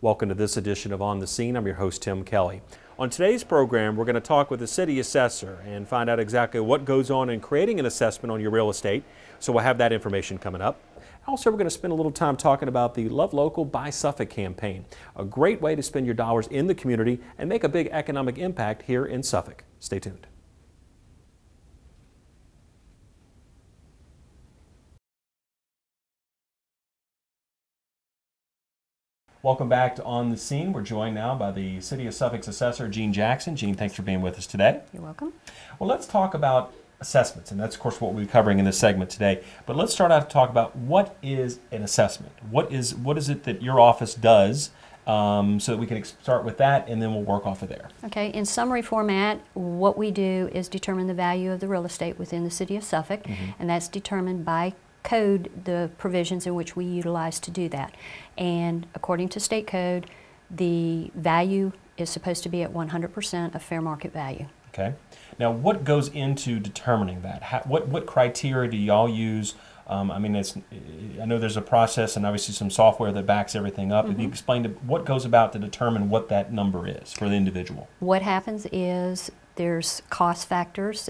Welcome to this edition of On the Scene. I'm your host, Tim Kelly. On today's program, we're going to talk with the city assessor and find out exactly what goes on in creating an assessment on your real estate. So we'll have that information coming up. Also, we're going to spend a little time talking about the Love Local, Buy Suffolk campaign, a great way to spend your dollars in the community and make a big economic impact here in Suffolk. Stay tuned. Welcome back to On the Scene. We're joined now by the City of Suffolk's Assessor, Jean Jackson. Jean, thanks for being with us today. You're welcome. Well, let's talk about assessments, and that's, of course, what we'll be covering in this segment today. But let's start out to talk about what is an assessment. What is it that your office does, so that we can start with that, and then we'll work off of there. Okay, in summary format, what we do is determine the value of the real estate within the City of Suffolk, and that's determined by code, the provisions in which we utilize to do that. And according to state code, the value is supposed to be at 100% of fair market value. Okay. Now, what goes into determining that? What criteria do y'all use? I know there's a process and obviously some software that backs everything up. If you explain what goes about to determine what that number is for the individual. What happens is there's cost factors.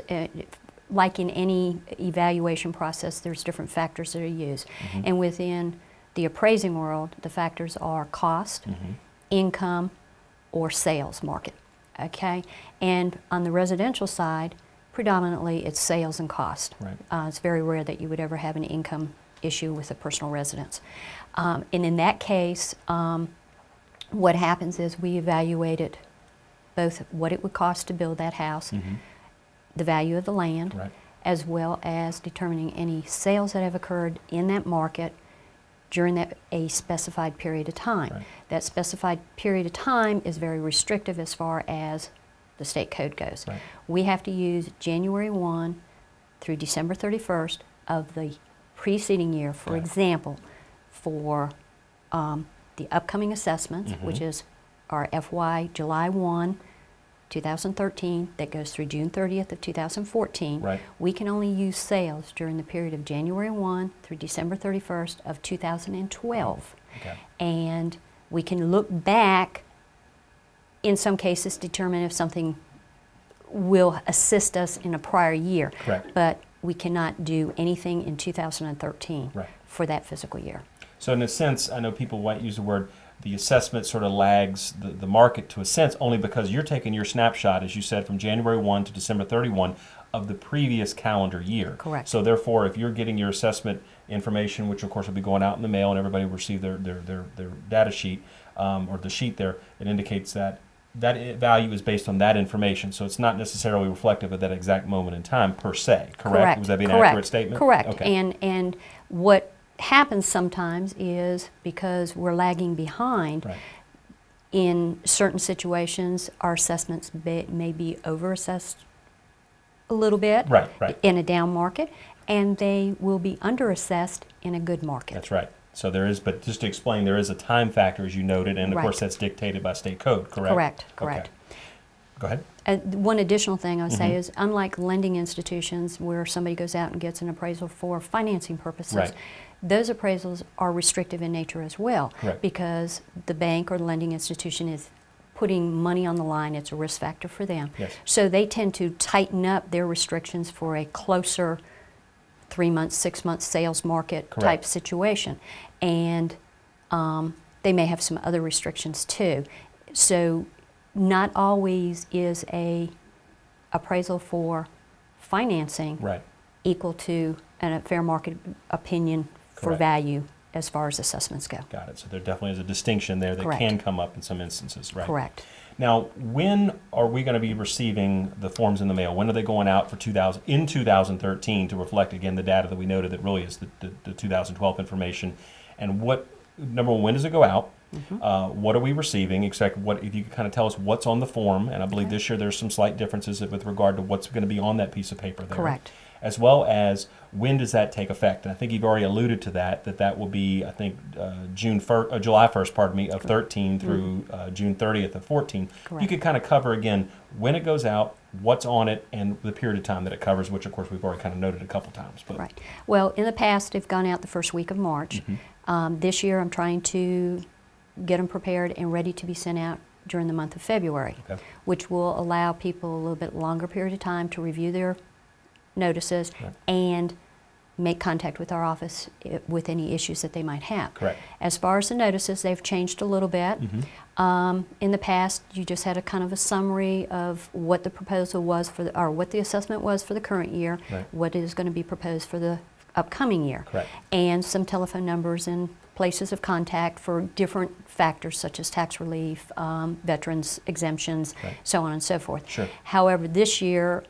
Like in any evaluation process, there's different factors that are used. And within the appraising world, the factors are cost, income, or sales market. Okay? And on the residential side, predominantly it's sales and cost. Right. It's very rare that you would ever have an income issue with a personal residence. And in that case, what happens is we evaluated both what it would cost to build that house, the value of the land, as well as determining any sales that have occurred in that market during a specified period of time. That specified period of time is very restrictive as far as the state code goes. We have to use January 1 through December 31st of the preceding year. For example, for the upcoming assessments, which is our FY July 1, 2013, that goes through June 30th of 2014, we can only use sales during the period of January 1 through December 31st of 2012. And we can look back, in some cases determine if something will assist us in a prior year. But we cannot do anything in 2013 for that fiscal year. So in a sense, I know people might use the word, the assessment sort of lags the market to a sense, only because you're taking your snapshot, as you said, from January 1 to December 31 of the previous calendar year. Correct. So therefore, if you're getting your assessment information, which of course will be going out in the mail and everybody will receive their data sheet, or the sheet there, it indicates that value is based on that information. So it's not necessarily reflective of that exact moment in time per se, correct? Would that be an accurate statement? Correct. Okay. And what happens sometimes is, because we're lagging behind, in certain situations our assessments may be over-assessed a little bit in a down market, and they will be under-assessed in a good market. That's right. So there is, but just to explain, there is a time factor, as you noted, and of course that's dictated by state code, correct? Correct. Okay. Go ahead. One additional thing I would say is, unlike lending institutions where somebody goes out and gets an appraisal for financing purposes, those appraisals are restrictive in nature as well, because the bank or the lending institution is putting money on the line. It's a risk factor for them. So they tend to tighten up their restrictions for a closer 3 months, 6 months sales market type situation. And they may have some other restrictions too. So not always is a appraisal for financing equal to a fair market opinion for value as far as assessments go. Got it. So there definitely is a distinction there that can come up in some instances, right? Correct. Now, when are we going to be receiving the forms in the mail? When are they going out for 2013 to reflect, again, the data that we noted that really is the 2012 information? And what, number one, when does it go out? What are we receiving? If you could kind of tell us what's on the form, and I believe this year there's some slight differences with regard to what's going to be on that piece of paper there. Correct. As well as when does that take effect? And I think you've already alluded to that will be, I think, July 1st, pardon me, of 13 through June 30th of 14. You could kind of cover again when it goes out, what's on it, and the period of time that it covers, which of course we've already kind of noted a couple times. But. Well, in the past, they've gone out the first week of March. This year, I'm trying to get them prepared and ready to be sent out during the month of February, Okay. which will allow people a little bit longer period of time to review their notices Right. and make contact with our office with any issues that they might have. Correct. As far as the notices, they've changed a little bit. In the past, you just had a kind of a summary of what the proposal was for the, or what the assessment was for the current year, Right. what is going to be proposed for the upcoming year, Correct. and some telephone numbers and places of contact for different factors such as tax relief, veterans exemptions, Right. so on and so forth. Sure. However, this year,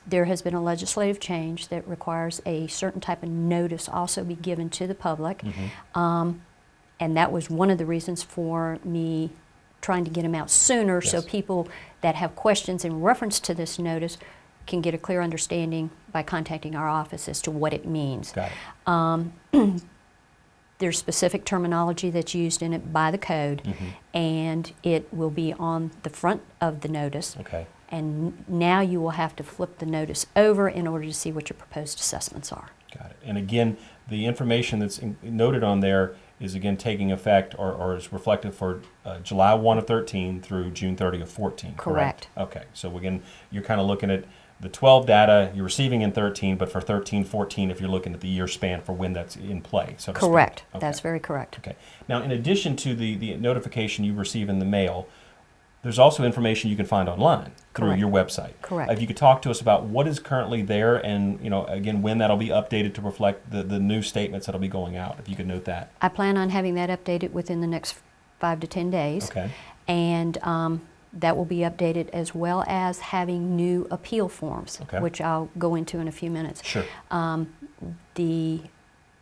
there has been a legislative change that requires a certain type of notice also be given to the public. And that was one of the reasons for me trying to get them out sooner, so Yes. people that have questions in reference to this notice can get a clear understanding by contacting our office as to what it means. Got it. There's specific terminology that's used in it by the code, and it will be on the front of the notice. Okay. And now you will have to flip the notice over in order to see what your proposed assessments are. Got it. And again, the information that's noted on there is again taking effect or is reflective for July 1 of 13 through June 30 of 14, correct? Okay. So again, you're kind of looking at the 12 data you're receiving in 13, but for 13, 14, if you're looking at the year span for when that's in play, so to speak. Correct. Okay. That's very correct. Okay. Now, in addition to the notification you receive in the mail, there's also information you can find online through Correct. your website. Correct. If you could talk to us about what is currently there and, again, when that'll be updated to reflect the new statements that'll be going out, if you could note that. I plan on having that updated within the next 5 to 10 days. Okay. And that will be updated, as well as having new appeal forms, Okay. which I'll go into in a few minutes. Sure. The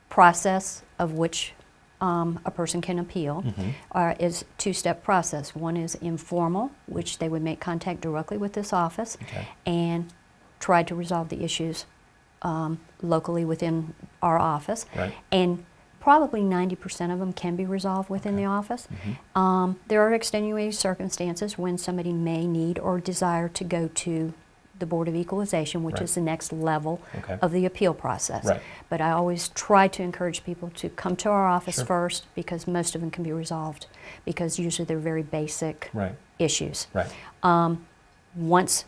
process of which a person can appeal is a two-step process. One is informal, which they would make contact directly with this office Okay. and try to resolve the issues locally within our office. Right. And probably 90% of them can be resolved within the office. There are extenuating circumstances when somebody may need or desire to go to the Board of Equalization, which Right. is the next level Okay. of the appeal process. Right. But I always try to encourage people to come to our office Sure. first, because most of them can be resolved, because usually they're very basic Right. issues. Right. Once,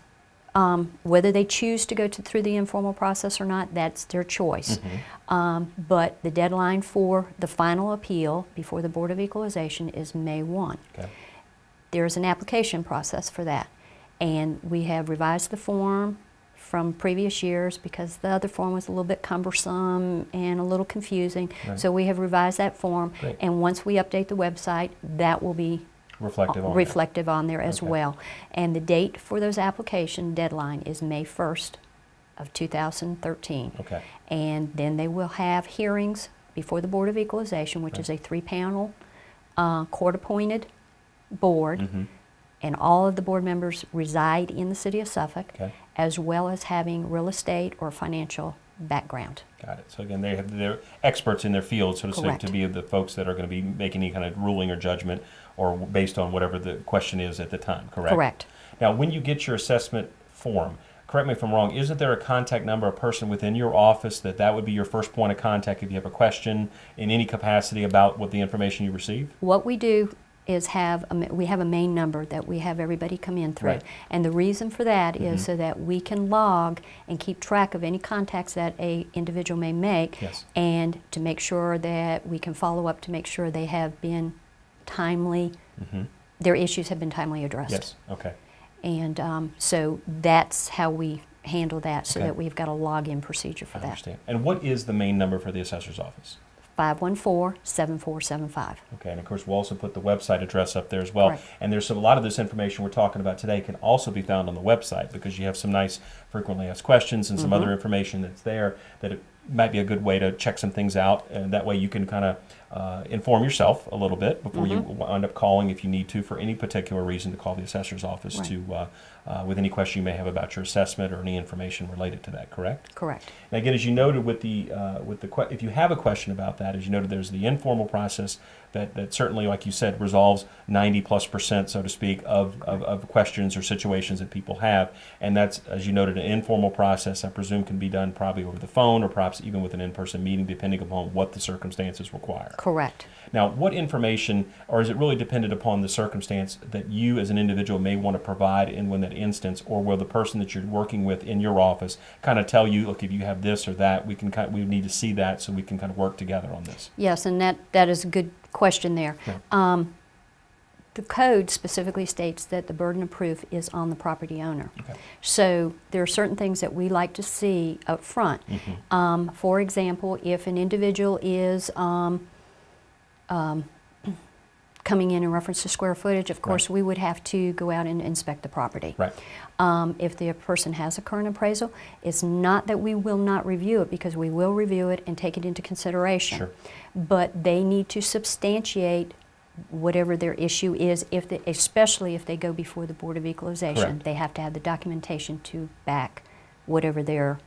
whether they choose to go through the informal process or not, that's their choice. But the deadline for the final appeal before the Board of Equalization is May 1. Okay. There's an application process for that. And we have revised the form from previous years because the other form was a little bit cumbersome and a little confusing. Right. So we have revised that form. Great. And once we update the website, that will be Reflective on there as Okay. well. And the date for those application deadline is May 1st of 2013. Okay. And then they will have hearings before the Board of Equalization, which is a 3-panel court-appointed board. And all of the board members reside in the city of Suffolk, Okay. as well as having real estate or financial background. Got it. So again, they're experts in their field, so to speak, Correct. to be the folks that are going to be making any kind of ruling or judgment or based on whatever the question is at the time, correct? Correct. Now, when you get your assessment form, correct me if I'm wrong, isn't there a contact number, a person within your office that would be your first point of contact if you have a question in any capacity about what the information you receive? What we do is we have a main number that we have everybody come in through. Right. And the reason for that is so that we can log and keep track of any contacts that a individual may make, Yes. and to make sure that we can follow up to make sure they have been timely, their issues have been timely addressed. Yes. Okay. And so that's how we handle that, so Okay. that we've got a login procedure for I that. understand. And what is the main number for the assessor's office? 514-7475. Okay, and of course we'll also put the website address up there as well. Correct. And there's a lot of this information we're talking about today can also be found on the website, because you have some nice frequently asked questions and some other information that's there that it might be a good way to check some things out, and that way you can kind of inform yourself a little bit before you wind up calling, if you need to, for any particular reason, to call the assessor's office Right. to with any question you may have about your assessment or any information related to that, correct? Correct. And again, as you noted with if you have a question about that, as you noted, there's the informal process that certainly, like you said, resolves 90+%, so to speak, of questions or situations that people have. And that's, as you noted, an informal process, I presume, can be done probably over the phone or perhaps even with an in-person meeting, depending upon what the circumstances require. Correct. Now, what information, or is it really dependent upon the circumstance that you as an individual may want to provide in that instance, or will the person that you're working with in your office kind of tell you, look, if you have this or that, we need to see that so we can kind of work together on this? Yes, and that is a good question there. Yeah. The code specifically states that the burden of proof is on the property owner. Okay. So there are certain things that we like to see up front. Mm-hmm. For example, if an individual is coming in reference to square footage, of course, we would have to go out and inspect the property. Right. If the person has a current appraisal, it's not that we will not review it, because we will review it and take it into consideration. Sure. But they need to substantiate whatever their issue is, especially if they go before the Board of Equalization. Correct. They have to have the documentation to back whatever their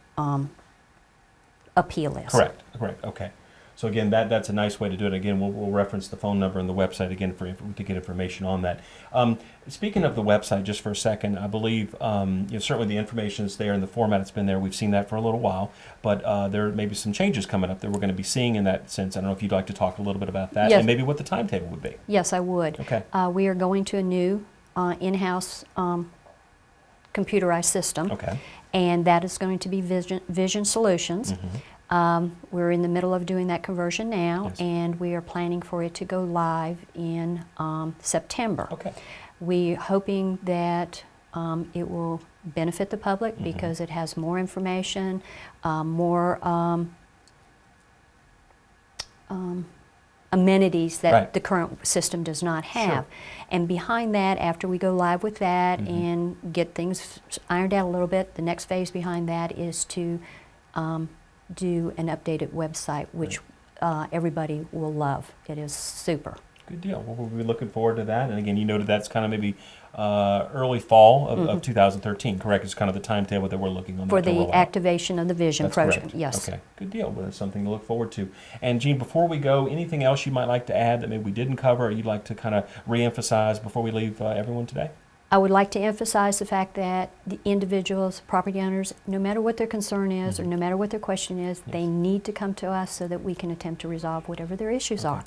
appeal is. Correct, okay. So again, that's a nice way to do it. Again, we'll reference the phone number and the website again to get information on that. Speaking of the website, just for a second, I believe certainly the information is there in the format it's been there. We've seen that for a little while, but there may be some changes coming up that we're going to be seeing in that sense. I don't know if you'd like to talk a little bit about that, yes, and maybe what the timetable would be. Yes, I would. Okay. We are going to a new in-house computerized system. Okay. And that is going to be Vision Solutions. Mm-hmm. We're in the middle of doing that conversion now, yes, and we are planning for it to go live in September. Okay. We're hoping that it will benefit the public, mm-hmm, because it has more information, more amenities that the current system does not have. Sure. And behind that, after we go live with that, mm-hmm, and get things ironed out a little bit, the next phase behind that is to do an updated website, which everybody will love. It is super. Good deal. Well, we'll be looking forward to that. And again, you noted that's kind of maybe early fall of, mm-hmm, of 2013, correct? It's kind of the timetable that we're looking on. For the activation of the Vision program, yes. Okay, good deal. Well, that's something to look forward to. And Jean, before we go, anything else you might like to add that maybe we didn't cover, or you'd like to kind of re-emphasize before we leave everyone today? I would like to emphasize the fact that the individuals, property owners, no matter what their concern is, mm-hmm, or no matter what their question is, yes, they need to come to us so that we can attempt to resolve whatever their issues are.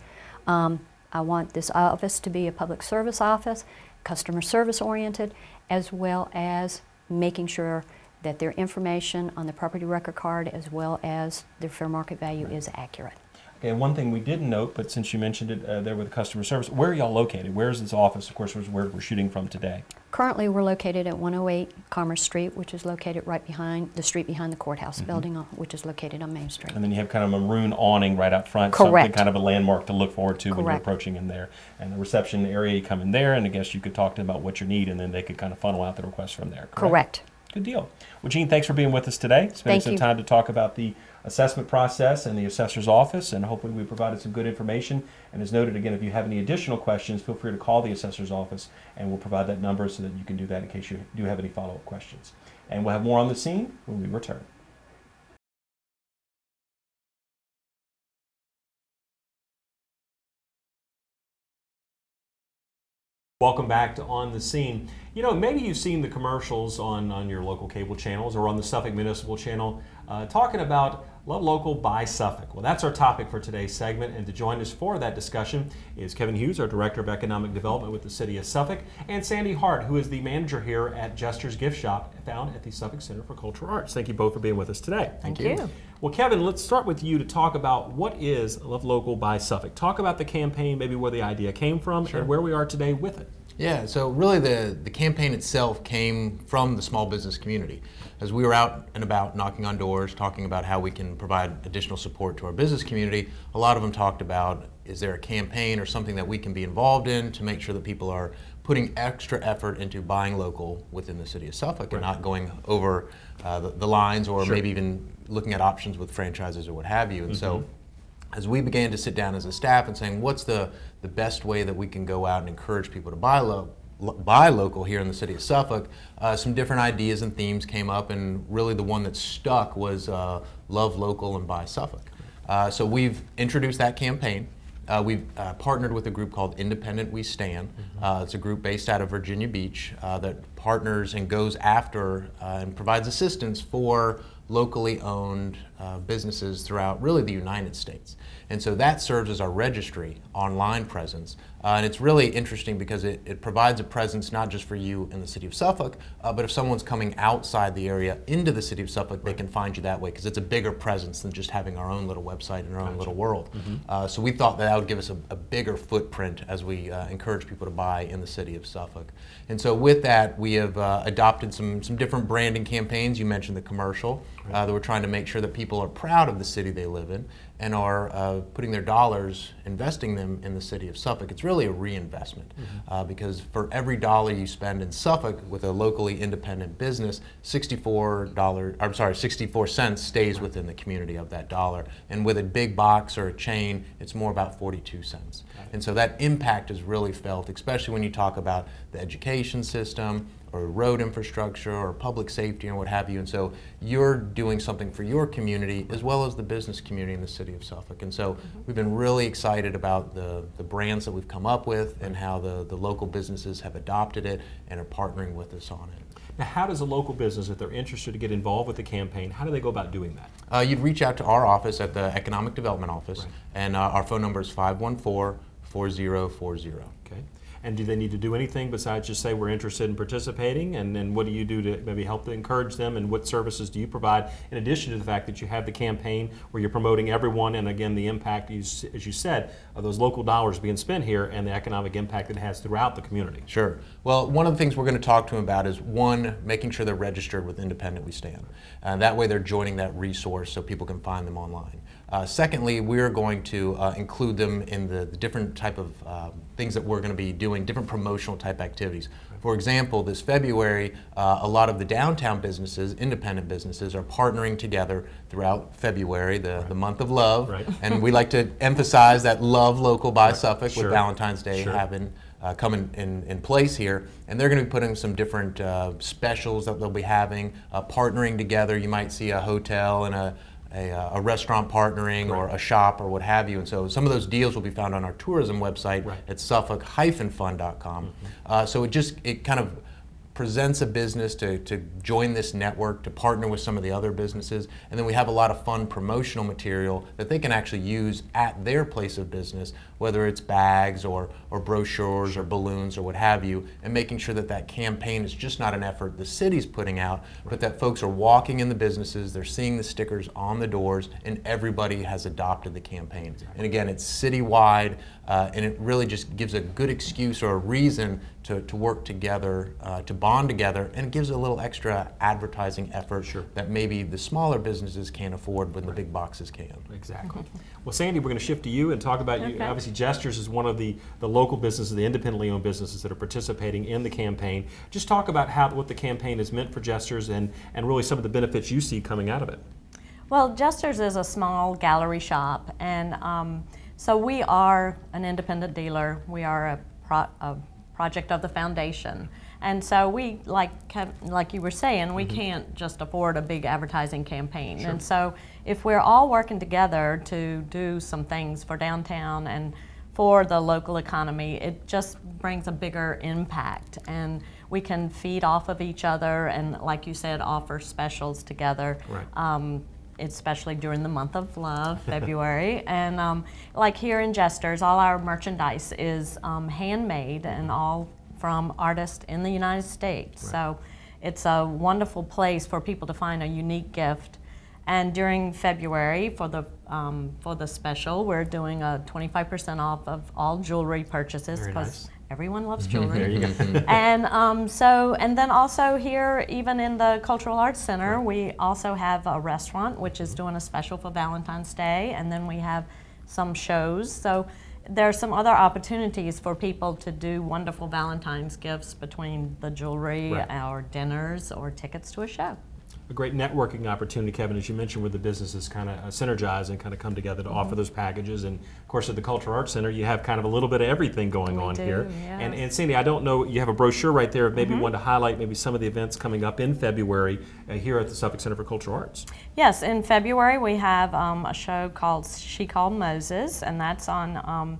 I want this office to be a public service office, customer service oriented, as well as making sure that their information on the property record card as well as their fair market value is accurate. Okay, and one thing we didn't note, but since you mentioned it there with customer service, where are y'all located? Where is this office? Of course, where we're shooting from today. Currently, we're located at 108 Commerce Street, which is located right behind the street behind the courthouse, mm-hmm, building, which is located on Main Street. And then you have kind of a maroon awning right out front, correct, something kind of a landmark to look forward to, correct, when you're approaching in there. And the reception area, you come in there, and I guess you could talk to them about what you need, and then they could kind of funnel out the requests from there. Correct. Good deal. Well, Jean, thanks for being with us today. Spending some time to talk about the assessment process and the assessor's office, and hopefully we provided some good information. And as noted, again, if you have any additional questions, feel free to call the assessor's office, and we'll provide that number so that you can do that in case you do have any follow-up questions. And we'll have more on the scene when we return. Welcome back to On the Scene. You know, maybe you've seen the commercials on your local cable channels or on the Suffolk Municipal Channel talking about Love Local, Buy Suffolk. Well, that's our topic for today's segment, and to join us for that discussion is Kevin Hughes, our Director of Economic Development with the City of Suffolk, and Sandy Hart, who is the manager here at Jester's Gift Shop, found at the Suffolk Center for Cultural Arts. Thank you both for being with us today. Thank you. Well, Kevin, let's start with you to talk about what is Love Local, Buy Suffolk. Talk about the campaign, maybe where the idea came from, sure, and where we are today with it. Yeah, so really the campaign itself came from the small business community. As we were out and about knocking on doors, talking about how we can provide additional support to our business community, a lot of them talked about, is there a campaign or something that we can be involved in to make sure that people are putting extra effort into buying local within the city of Suffolk, right, and not going over the lines, or sure, maybe even looking at options with franchises or what have you. And mm-hmm, so as we began to sit down as a staff and saying, what's the best way that we can go out and encourage people to buy local here in the city of Suffolk, some different ideas and themes came up, and really the one that stuck was Love Local and Buy Suffolk. So we've introduced that campaign. We've partnered with a group called Independent We Stand. Mm-hmm. It's a group based out of Virginia Beach that partners and goes after and provides assistance for locally owned businesses throughout really the United States. And so that serves as our registry online presence. And it's really interesting because it provides a presence not just for you in the city of Suffolk, but if someone's coming outside the area into the city of Suffolk, they can find you that way because it's a bigger presence than just having our own little website and our own little world. So we thought that would give us a bigger footprint as we encourage people to buy in the city of Suffolk. And so with that, we have adopted some different branding campaigns. You mentioned the commercial, that we're trying to make sure that people are proud of the city they live in and are putting their dollars, investing them in the city of Suffolk. It's really a reinvestment because for every dollar you spend in Suffolk with a locally independent business, 64 cents stays within the community of that dollar. And with a big box or a chain, it's more about 42 cents. And so that impact is really felt, especially when you talk about the education system or road infrastructure or public safety and what have you. And so you're doing something for your community as well as the business community in the city of Suffolk. And so we've been really excited about the brands that we've come up with and how the local businesses have adopted it and are partnering with us on it. Now, how does a local business, if they're interested to get involved with the campaign, how do they go about doing that? You'd reach out to our office at the Economic Development Office, and our phone number is 514-4040. Okay. And do they need to do anything besides just say we're interested in participating? And then what do you do to maybe help to encourage them? And what services do you provide in addition to the fact that you have the campaign where you're promoting everyone and again the impact, as you said, of those local dollars being spent here and the economic impact it has throughout the community? Sure. Well, one of the things we're going to talk to them about is one, making sure they're registered with Independent We Stand. That way they're joining that resource so people can find them online. Secondly, we're going to include them in the different type of things that we're going to be doing, different promotional type activities. For example, this February, a lot of the downtown businesses, independent businesses, are partnering together throughout February, the month of love. And we like to emphasize that love local by Suffolk with Valentine's Day having come in place here. And they're going to be putting some different specials that they'll be having, partnering together. You might see a hotel and a restaurant partnering or a shop or what have you. And so some of those deals will be found on our tourism website at suffolk-fun.com. So it kind of presents a business to join this network, to partner with some of the other businesses, and then we have a lot of fun promotional material that they can actually use at their place of business, whether it's bags or brochures or balloons or what have you, and making sure that that campaign is just not an effort the city's putting out, but that folks are walking in the businesses, they're seeing the stickers on the doors, and everybody has adopted the campaign. And again, it's citywide, and it really just gives a good excuse or a reason to work together, to bond together, and it gives a little extra advertising effort that maybe the smaller businesses can't afford when the big boxes can. Exactly. Well, Sandy, we're going to shift to you and talk about you. Obviously, Jester's is one of the local businesses, the independently owned businesses that are participating in the campaign. Just talk about what the campaign has meant for Jester's and really some of the benefits you see coming out of it. Well, Jester's is a small gallery shop, and so we are an independent dealer. We are a project of the foundation. And so we, like you were saying, we can't just afford a big advertising campaign. And so if we're all working together to do some things for downtown and for the local economy, it just brings a bigger impact. And we can feed off of each other and, like you said, offer specials together. Especially during the month of love, February. And like here in Jester's, all our merchandise is handmade and all from artists in the United States. So it's a wonderful place for people to find a unique gift. And during February, for the special, we're doing a 25% off of all jewelry purchases because everyone loves jewelry. There you go. And then also here, even in the Cultural Arts Center, we also have a restaurant which is doing a special for Valentine's Day, and then we have some shows. So there are some other opportunities for people to do wonderful Valentine's gifts between the jewelry, our dinners, or tickets to a show. A great networking opportunity, Kevin, as you mentioned, where the businesses kind of synergize and kind of come together to offer those packages. And of course, at the Cultural Arts Center, you have kind of a little bit of everything going on here. And Sandy, I don't know, you have a brochure right there. Maybe one to highlight maybe some of the events coming up in February here at the Suffolk Center for Cultural Arts. Yes, in February we have a show called She Called Moses, and that's on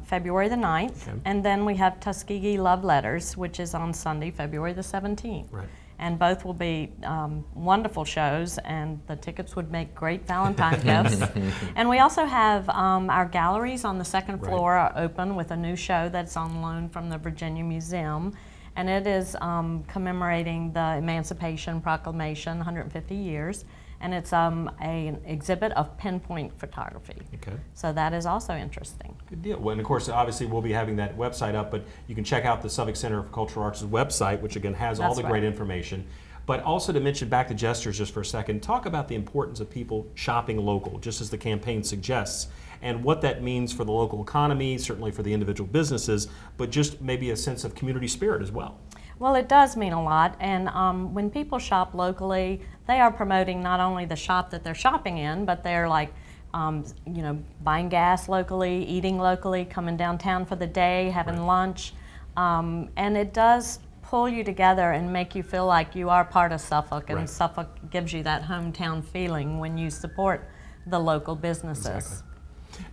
February the 9th. And then we have Tuskegee Love Letters, which is on Sunday, February the 17th. and both will be wonderful shows, and the tickets would make great Valentine gifts. And we also have our galleries on the second floor are open with a new show that's on loan from the Virginia Museum, and it is commemorating the Emancipation Proclamation, 150 years. And it's an exhibit of pinpoint photography. Okay. So that is also interesting. Good deal. Well, and of course, obviously, we'll be having that website up, but you can check out the Suffolk Center for Cultural Arts' website, which again has all the great information. But also to mention back to Jesters just for a second, talk about the importance of people shopping local, just as the campaign suggests, and what that means for the local economy, certainly for the individual businesses, but just maybe a sense of community spirit as well. Well, it does mean a lot, and when people shop locally, they are promoting not only the shop that they're shopping in, but they're like, you know, buying gas locally, eating locally, coming downtown for the day, having lunch, and it does pull you together and make you feel like you are part of Suffolk, and Suffolk gives you that hometown feeling when you support the local businesses. Exactly.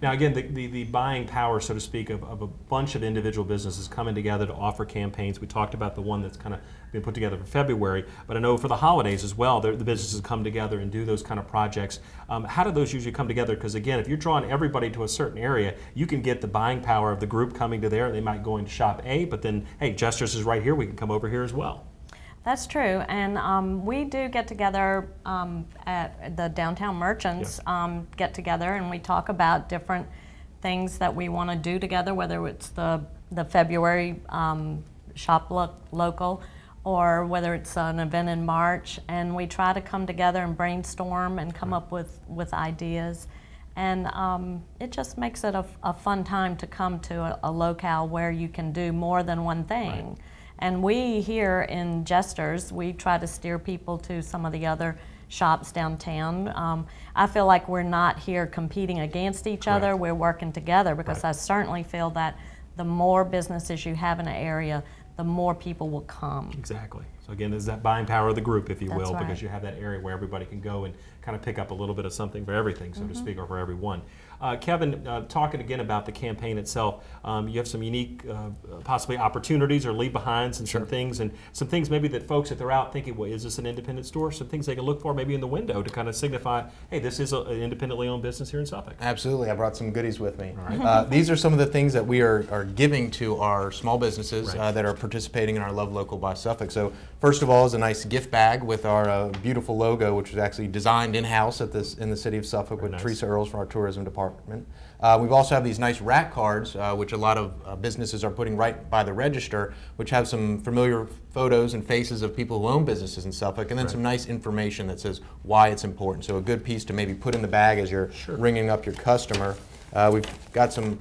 Now again, the buying power, so to speak, of a bunch of individual businesses coming together to offer campaigns. We talked about the one that's kind of been put together for February, but I know for the holidays as well, the businesses come together and do those kind of projects. How do those usually come together? Because again, if you're drawing everybody to a certain area, you can get the buying power of the group coming to there. They might go into shop A, but then, hey, Jester's is right here, we can come over here as well. That's true, and we do get together at the Downtown Merchants get together, and we talk about different things that we want to do together, whether it's the February shop local, or whether it's an event in March, and we try to come together and brainstorm and come up with ideas, and it just makes it a fun time to come to a locale where you can do more than one thing. Right. And we here in Jesters, we try to steer people to some of the other shops downtown. I feel like we're not here competing against each other, we're working together, because I certainly feel that the more businesses you have in an area, the more people will come. Exactly. So again, there's that buying power of the group, if you will, right. because you have that area where everybody can go and kind of pick up a little bit of something for everything, so to speak, or for everyone. Kevin, talking again about the campaign itself, you have some unique, possibly opportunities or leave behinds and some things, and some things maybe that folks, if they're out thinking, well, is this an independent store? Some things they can look for maybe in the window to kind of signify, hey, this is an independently owned business here in Suffolk. Absolutely. I brought some goodies with me. All right. These are some of the things that we are giving to our small businesses that are participating in our Love Local by Suffolk. So first of all is a nice gift bag with our beautiful logo, which was actually designed in-house in the city of Suffolk with Teresa Earls from our tourism department. We've also have these nice rack cards, which a lot of businesses are putting right by the register, which have some familiar photos and faces of people who own businesses in Suffolk, and then some nice information that says why it's important. So a good piece to maybe put in the bag as you're ringing up your customer. We've got some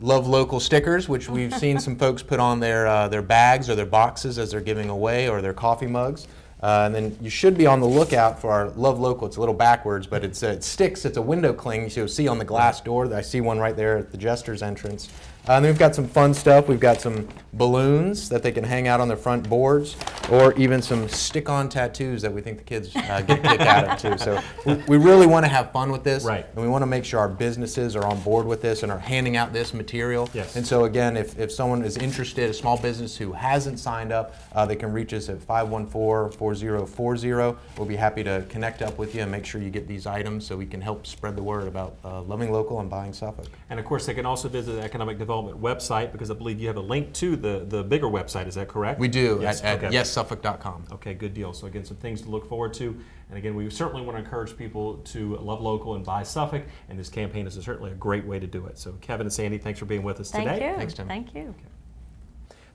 Love Local stickers, which we've seen some folks put on their bags or their boxes as they're giving away, or their coffee mugs. And then you should be on the lookout for our Love Local. It's a little backwards, but it sticks. It's a window cling. You'll see on the glass door. I see one right there at the Jester's entrance. And then we've got some fun stuff. We've got some balloons that they can hang out on their front boards, or even some stick-on tattoos that we think the kids get a kick out of too. So we really want to have fun with this, and we want to make sure our businesses are on board with this and are handing out this material. And so again, if someone is interested, a small business who hasn't signed up, they can reach us at 514-4040. We'll be happy to connect up with you and make sure you get these items so we can help spread the word about loving local and buying Suffolk. And of course, they can also visit the Economic Development website, because I believe you have a link to the bigger website. Is that correct? We do, at yessuffolk.com. Okay, good deal. So again, some things to look forward to. And again, we certainly want to encourage people to love local and buy Suffolk, and this campaign is certainly a great way to do it. So Kevin and Sandy, thanks for being with us today. Thank you. Thanks, Tim. Thank you.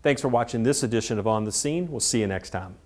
Thanks for watching this edition of On the Scene. We'll see you next time.